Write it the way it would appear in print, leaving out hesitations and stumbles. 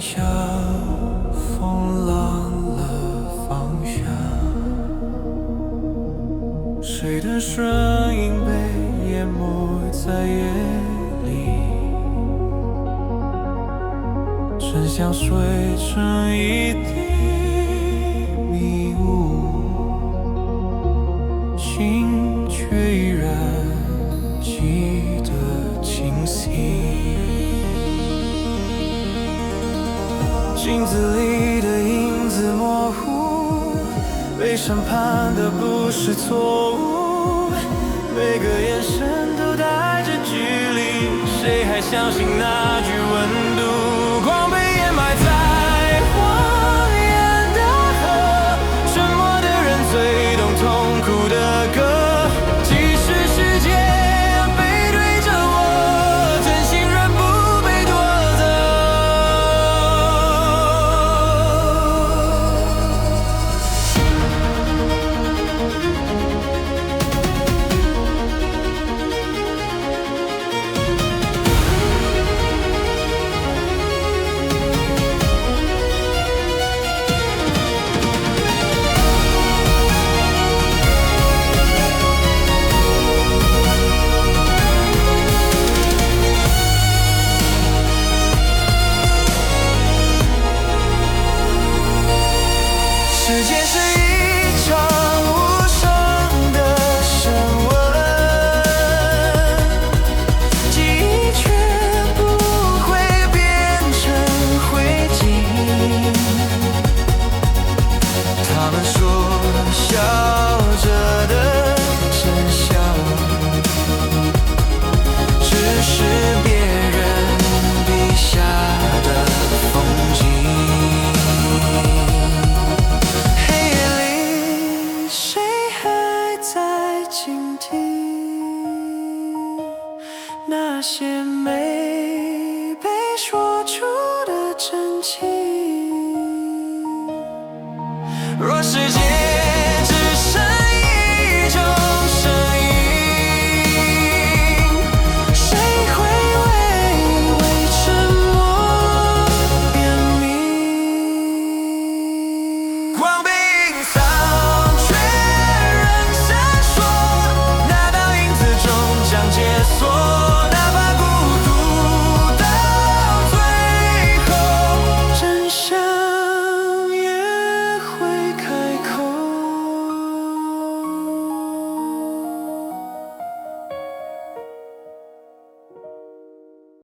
下，风浪了方向，谁的身影被淹没在夜里，真相碎成一地迷雾，心却依然记得清晰。镜子里的影子模糊，被审判的不是错误，每个眼神都带着距离，谁还相信那句温度？光被掩埋在荒野的河，沉默的人最懂痛苦的歌，即使世界背对着我，真心仍不被夺走。时间是一场无声的审问，记忆却不会变成灰烬。他们说笑着的真相，只是别人笔下的风景。倾听那些美。